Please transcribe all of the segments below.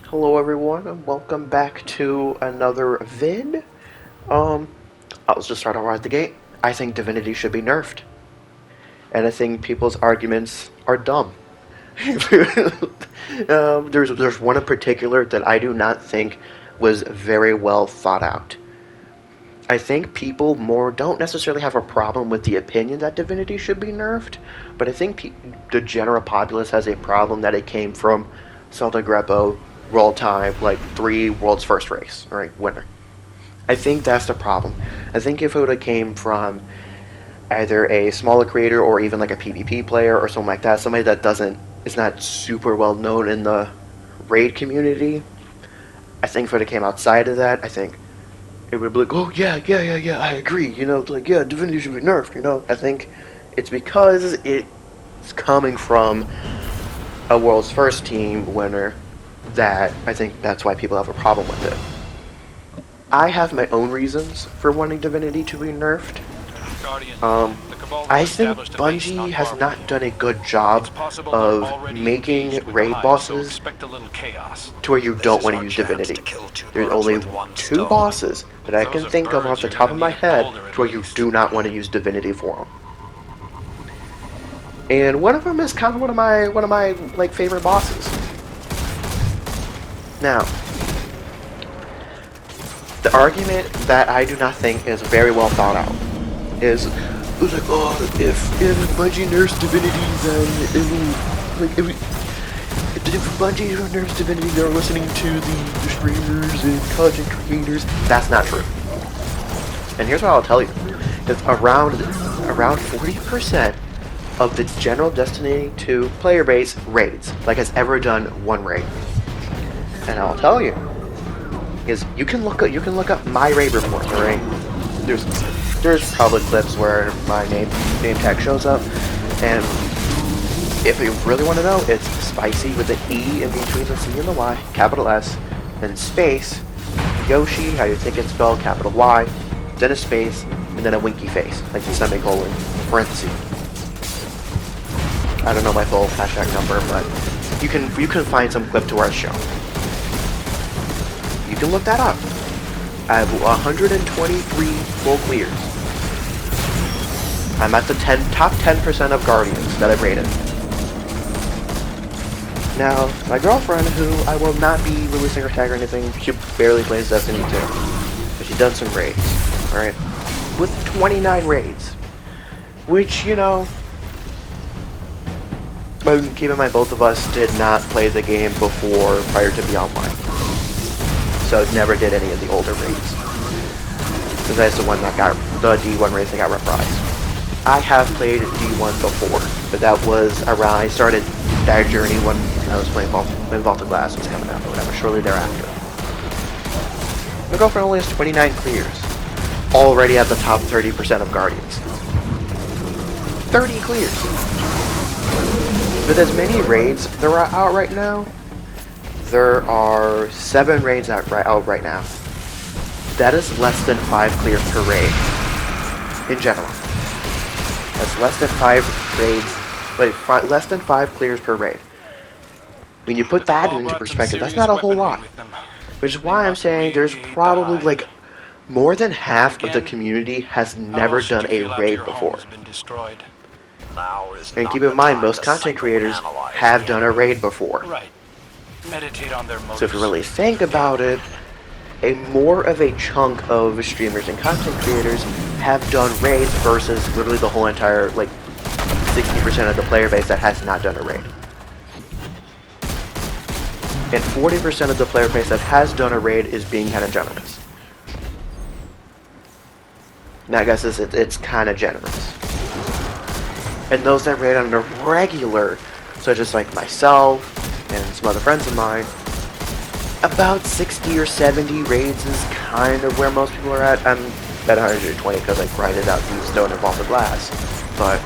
Hello everyone and welcome back to another vid. Um, I'll just start right at the gate. I think Divinity should be nerfed. And I think people's arguments are dumb. There's one in particular that I do not think was very well thought out. I think people more don't necessarily have a problem with the opinion that Divinity should be nerfed, but I think the general populace has a problem that it came from Salta Greppo, roll time, like 3 world's first race, right, winner. I think that's the problem. I think if it would have came from either a smaller creator or even like a PvP player or something like that, somebody that is not super well known in the raid community, I think if it came outside of that, I think it would be like, oh yeah, I agree. Like yeah, Divinity should be nerfed. I think it's because it's coming from a world's first team winner that I think that's why people have a problem with it. I have my own reasons for wanting Divinity to be nerfed. I think Bungie has not done a good job of making raid bosses to where you don't want to use Divinity. There's only 2 bosses that I can think of off the top of my head to where you do not want to use Divinity for them. And one of them is kind of one of my like favorite bosses. Now, the argument that I do not think is very well thought out is like, oh, if Bungie nerfs Divinity, then it will, if Bungie nerfs Divinity, they're listening to the streamers and content creators. That's not true. And here's what I'll tell you: it's around 40% of the general Destiny 2 player base raids, like has ever done one raid. And I'll tell you, is you can look up my raid reports, alright? There's probably clips where my name tag shows up, and if you really want to know, it's spicy with an E in between the C and the Y, capital S, then space, Yoshi, how you think it's spelled, capital Y, then a space, and then a winky face, like the semicolon, parenthesis. I don't know my full hashtag number, but you can find some clip to where it's shown. You can look that up. I have 123 full clears. I'm at the top 10% of Guardians that I've rated. Now, my girlfriend, who I will not be releasing her tag or anything, she barely plays Destiny 2. But she's done some raids, alright? With 29 raids. Which, but keep in mind, both of us did not play the game prior to Be Online. So never did any of the older raids. Because that's the one that got, the D1 raids that got reprised. I have played D1 before, but that was around, I started that journey when I was playing when Vault of Glass was coming out or whatever, shortly thereafter. My girlfriend only has 29 clears. Already at the top 30% of Guardians. 30 clears! With as many raids there are out right now, there are 7 raids out right now. That is less than 5 clears per raid. In general. That's less than 5 raids. Less than 5 clears per raid. When you put that into perspective, that's not a whole lot. Which is why I'm saying there's probably like more than half of the community has never done a raid before. And keep in mind, most content creators have done a raid before. So if you really think about it, more of a chunk of streamers and content creators have done raids versus literally the whole entire, like, 60% of the player base that has not done a raid. And 40% of the player base that has done a raid is being kind of generous. Now I guess it's kind of generous. And those that raid on a regular, such as like myself and some other friends of mine, about 60 or 70 raids is kind of where most people are at. I'm at 120 because I grinded out the stone and Vault of Glass. But,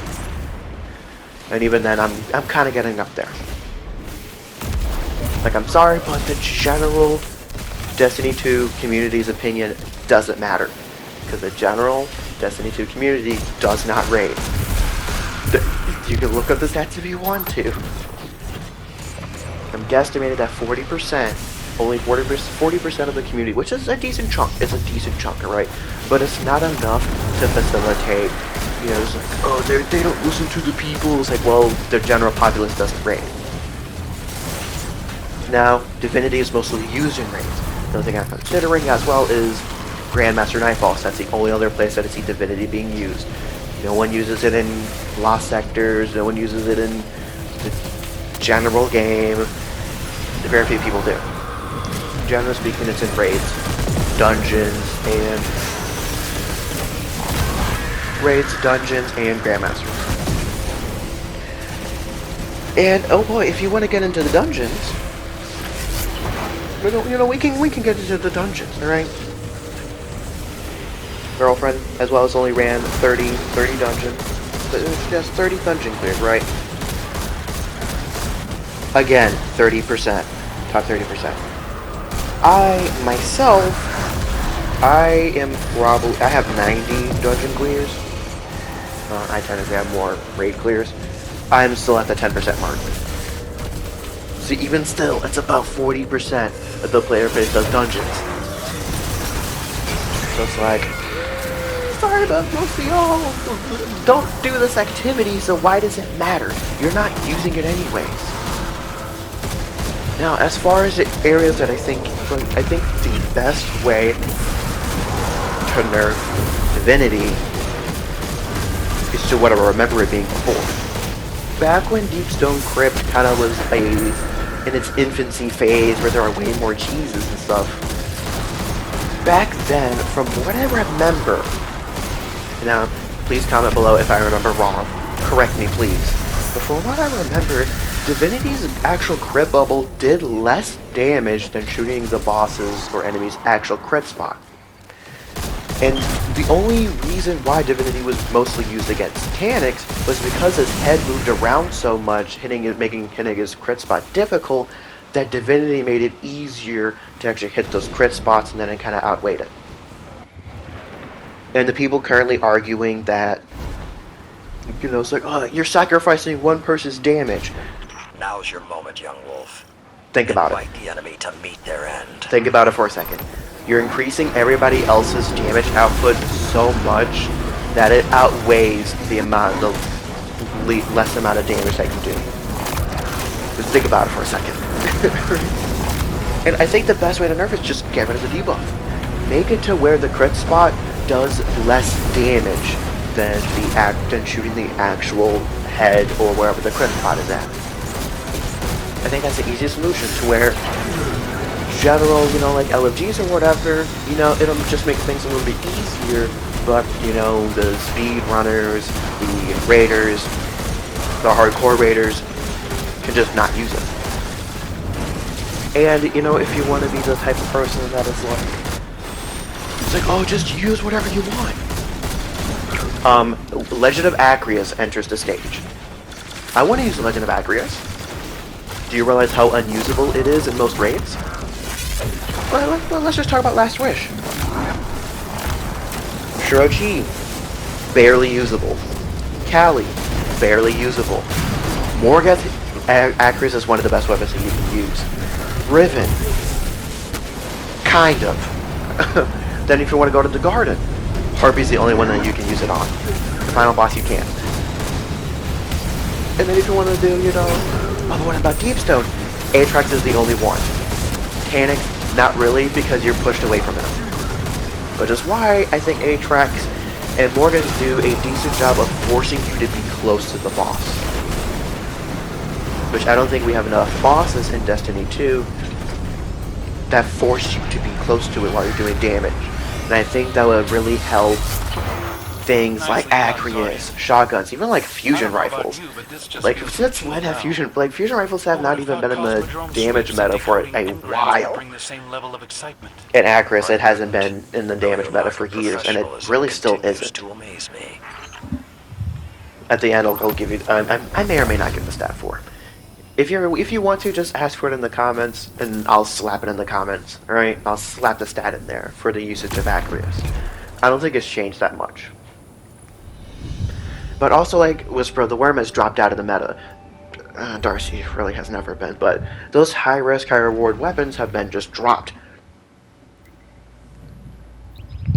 and even then I'm kind of getting up there. Like, I'm sorry, but the general Destiny 2 community's opinion doesn't matter. Because the general Destiny 2 community does not raid. You can look up the stats if you want to. I'm guesstimated that 40% only 40% of the community, which is a decent chunk. It's a decent chunk, alright? But it's not enough to facilitate, you know, it's like, oh, they don't listen to the people. It's like, well, the general populace doesn't raid. Now, Divinity is mostly used in raids. Another thing I'm considering as well is Grandmaster Nightfalls. That's the only other place that I see Divinity being used. No one uses it in Lost Sectors, no one uses it in the general game. Very few people do. Generally speaking, it's in raids, dungeons, and Grandmasters. And oh boy, if you want to get into the dungeons, you know, we can get into the dungeons, all right? Girlfriend, as well as only ran 30 dungeons. Just 30 dungeon clears, right? Again, 30%. Top 30%. Myself, I have 90 dungeon clears. I tend to grab more raid clears. I'm still at the 10% mark. So even still, it's about 40% of the player base does dungeons. So it's like, sorry, but most of y'all don't do this activity, so why does it matter? You're not using it anyways. Now, as far as the areas that I think the best way to nerf Divinity is to what I remember it being before. Back when Deepstone Crypt kind of was in its infancy phase, where there are way more cheeses and stuff. Back then, from what I remember, now please comment below if I remember wrong. Correct me, please. But from what I remember, Divinity's actual crit bubble did less damage than shooting the boss's or enemy's actual crit spot. And the only reason why Divinity was mostly used against Taniks was because his head moved around so much, making hitting his crit spot difficult, that Divinity made it easier to actually hit those crit spots, and then it kind of outweighed it. And the people currently arguing that, you know, it's like, oh, you're sacrificing one person's damage. Now's your moment, young wolf. Think about it. Invite the enemy to meet their end. Think about it for a second. You're increasing everybody else's damage output so much that it outweighs the less amount of damage that you do. Just think about it for a second. And I think the best way to nerf is just get rid of the debuff. Make it to where the crit spot does less damage than shooting the actual head or wherever the crit spot is at. I think that's the easiest solution to where general, you know, like LFGs or whatever, you know, it'll just make things a little bit easier, but, you know, the speed runners, the raiders, the hardcore raiders can just not use it. And, you know, if you want to be the type of person that is like, it's like, oh, just use whatever you want. Legend of Acreus enters the stage. I want to use the Legend of Acreus. Do you realize how unusable it is in most raids? Well, let's just talk about Last Wish. Shirochi, barely usable. Kali, barely usable. Morgoth Acreus is one of the best weapons that you can use. Riven, kind of. Then if you want to go to the Garden, Harpy's the only one that you can use it on. The final boss you can't. And then if you want to do, you know, oh, what about Deepstone? Aatrox is the only one. Taniks, not really, because you're pushed away from it. Which is why I think Aatrox and Morgan do a decent job of forcing you to be close to the boss. Which I don't think we have enough bosses in Destiny 2 that force you to be close to it while you're doing damage. And I think that would really help things like Acreus, shotguns, even like fusion rifles. Like, since when have fusion rifles have not even been in the damage meta for a while. And Acreus, it hasn't been in the damage meta for years, and it really still isn't. At the end, I'll give you, I may or may not give the stat for. If you want to, just ask for it in the comments, and I'll slap it in the comments, alright? I'll slap the stat in there for the usage of Acreus. I don't think it's changed that much. But also, like, Whisper of the Worm has dropped out of the meta. Darcy really has never been, but those high-risk, high-reward weapons have been just dropped.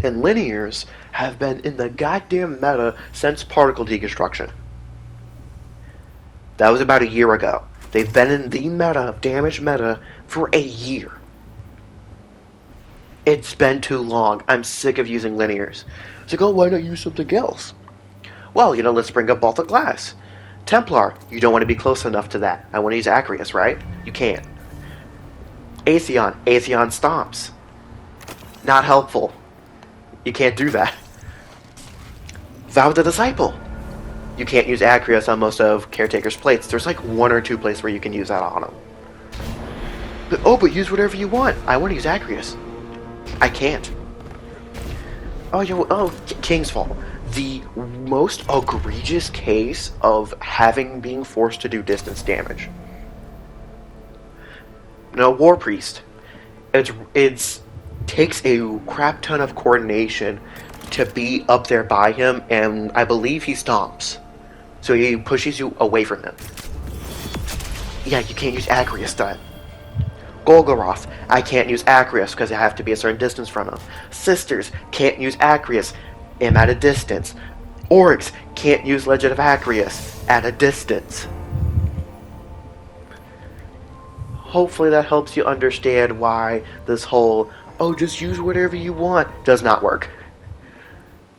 And linears have been in the goddamn meta since particle deconstruction. That was about a year ago. They've been in the meta, damage meta, for a year. It's been too long. I'm sick of using linears. It's like, oh, why not use something else? Well, let's bring up Vault of Glass. Templar, you don't want to be close enough to that. I want to use Acreus, right? You can't. Atheon stomps. Not helpful. You can't do that. Vow of the Disciple. You can't use Acreus on most of Caretaker's plates. There's like 1 or 2 places where you can use that on them. But use whatever you want. I want to use Acreus. I can't. King's Fall. The most egregious case of being forced to do distance damage. War Priest. It's takes a crap ton of coordination to be up there by him, and I believe he stomps. So he pushes you away from him. Yeah, you can't use Acreus then. Golgoroth, I can't use Acreus because I have to be a certain distance from him. Sisters, can't use Acreus, am at a distance. Oryx, can't use Legend of Acreus, at a distance. Hopefully that helps you understand why this whole, just use whatever you want, does not work.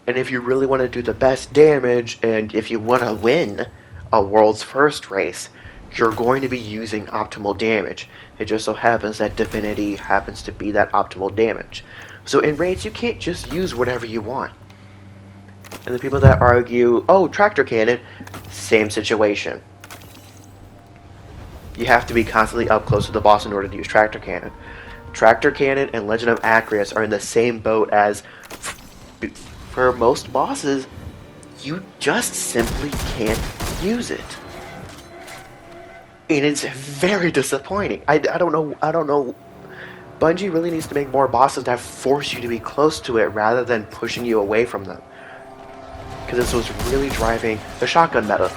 And if you really want to do the best damage, and if you want to win a world's first race, you're going to be using optimal damage. It just so happens that Divinity happens to be that optimal damage. So in raids, you can't just use whatever you want. And the people that argue, Tractor Cannon, same situation. You have to be constantly up close to the boss in order to use Tractor Cannon. Tractor Cannon and Legend of Acreus are in the same boat as, for most bosses, you just simply can't use it. And it's very disappointing. I don't know. Bungie really needs to make more bosses that force you to be close to it rather than pushing you away from them. Because this was really driving the shotgun meta.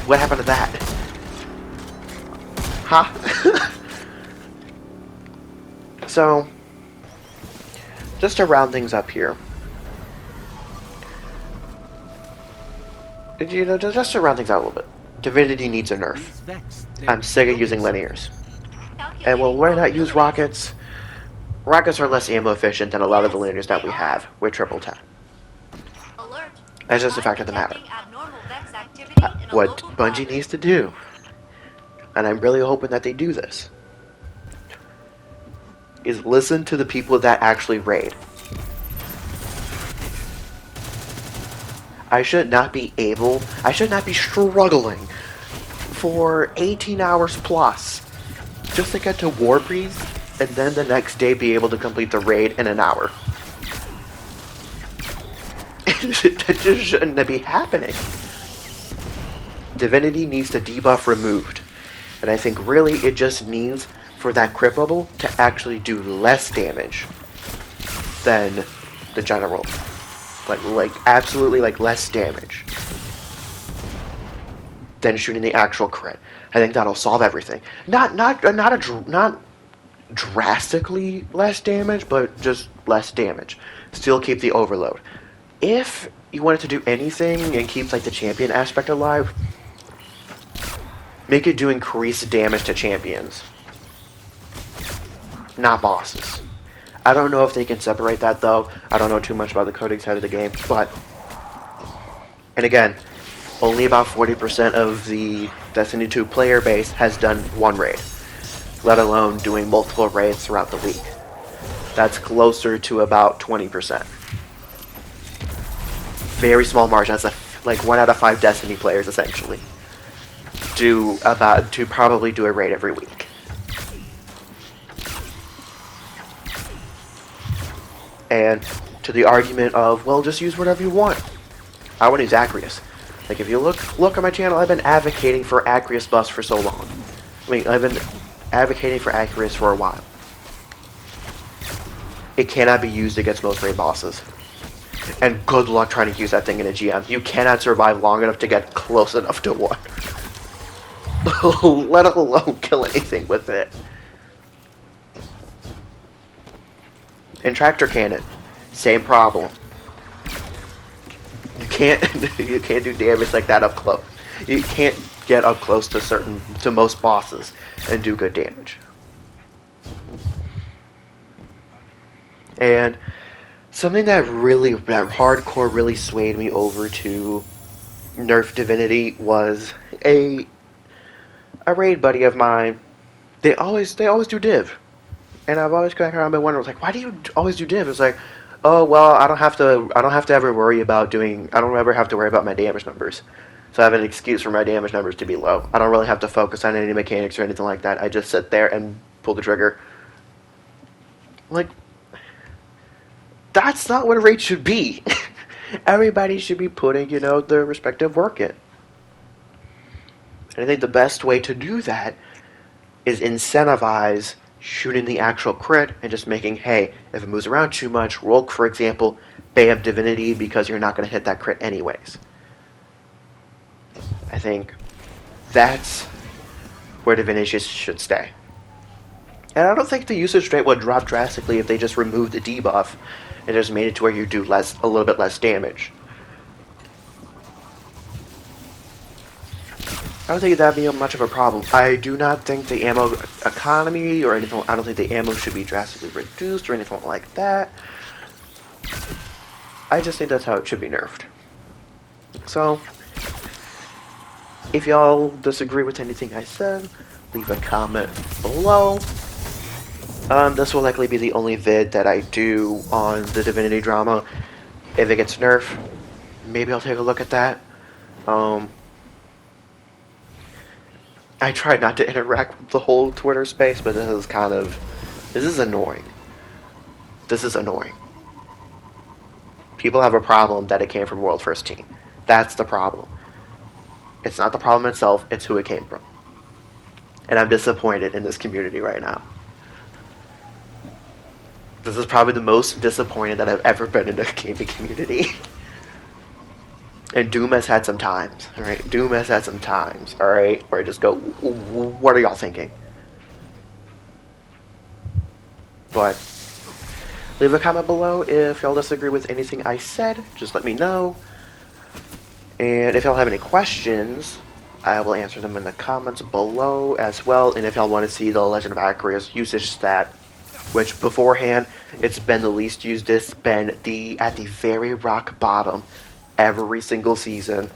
What happened to that? Huh? So, just to round things up here. Just to round things out a little bit. Divinity needs a nerf. I'm sick of using linears. And why not use rockets? Rockets are less ammo efficient than a lot of the linears that we have with triple tap. That's just a fact of the matter. What Bungie needs to do, and I'm really hoping that they do this, is listen to the people that actually raid. I should not be struggling for 18 hours plus just to get to War Priest and then the next day be able to complete the raid in an hour. That just shouldn't be happening. Divinity needs the debuff removed. And I think really it just needs for that crit bubble to actually do less damage than the general. Like absolutely less damage than shooting the actual crit. I think that'll solve everything. Not drastically less damage, but just less damage. Still keep the overload. If you wanted to do anything and keep the champion aspect alive, make it do increased damage to champions, not bosses. I don't know if they can separate that though. I don't know too much about the coding side of the game, but, and again, only about 40% of the Destiny 2 player base has done one raid, let alone doing multiple raids throughout the week. That's closer to about 20%. Very small margin. That's like 1 out of 5 Destiny players essentially to probably do a raid every week. And to the argument of, well, just use whatever you want. I want to use Acreus. If you look on my channel, I've been advocating for Acreus buffs for so long. I've been advocating for Acreus for a while. It cannot be used against most raid bosses. And good luck trying to use that thing in a GM. You cannot survive long enough to get close enough to one. let alone kill anything with it. And tractor cannon, same problem. You can't you can't do damage like that up close. You can't get up close to most bosses and do good damage. And something that hardcore really swayed me over to Nerf Divinity was a raid buddy of mine. They always do div. And I've always kind of been wondering, like, why do you always do div? It's like, oh well, I don't have to ever worry about doing. I don't ever have to worry about my damage numbers. So I have an excuse for my damage numbers to be low. I don't really have to focus on any mechanics or anything like that. I just sit there and pull the trigger. Like, that's not what a raid should be. Everybody should be putting, their respective work in. And I think the best way to do that is incentivize shooting the actual crit and just making, hey, if it moves around too much, roll, for example, bam, Divinity, because you're not going to hit that crit anyways. I think that's where Divinity should stay. And I don't think the usage rate would drop drastically if they just removed the debuff and just made it to where you do a little bit less damage. I don't think that'd be much of a problem. I do not think the ammo economy or anything. I don't think the ammo should be drastically reduced or anything like that. I just think that's how it should be nerfed. So, if y'all disagree with anything I said, leave a comment below. This will likely be the only vid that I do on the Divinity drama. If it gets nerfed, maybe I'll take a look at that. I tried not to interact with the whole Twitter space, but this is annoying. This is annoying. People have a problem that it came from World First Team. That's the problem. It's not the problem itself, it's who it came from. And I'm disappointed in this community right now. This is probably the most disappointed that I've ever been in a gaming community. And Doom has had some times, alright? Doom has had some times, alright? Where I just go, what are y'all thinking? But, leave a comment below if y'all disagree with anything I said. Just let me know. And if y'all have any questions, I will answer them in the comments below as well. And if y'all want to see the Legend of Acreus usage stat, which beforehand, it's been the least used. It's been at the very rock bottom every single season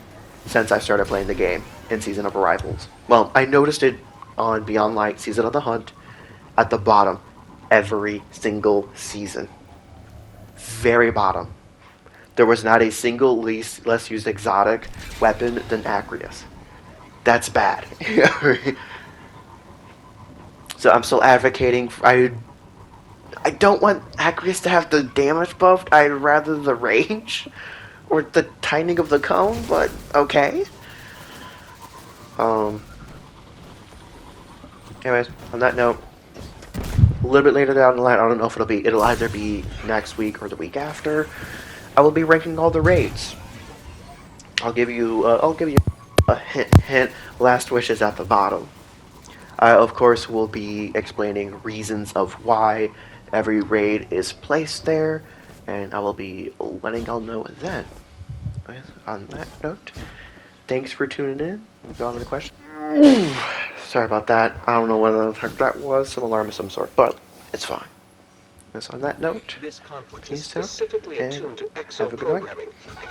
since I started playing the game in Season of Arrivals. Well, I noticed it on Beyond Light, Season of the Hunt, at the bottom every single season. Very bottom. There was not a single less used exotic weapon than Acreus. That's bad. So I'm still advocating. I don't want Acreus to have the damage buffed. I'd rather the range or the tightening of the cone, but okay. Anyways, on that note, a little bit later down the line, I don't know if it'll either be next week or the week after, I will be ranking all the raids. I'll give you a hint. Last Wish is at the bottom. I, of course, will be explaining reasons of why every raid is placed there, and I will be letting y'all know then. On that note, thanks for tuning in. If y'all have any questions, sorry about that. I don't know what that was. Some alarm of some sort, but it's fine. On that note, This conflict is peace out, specifically and attuned to have a good night. exoprogramming.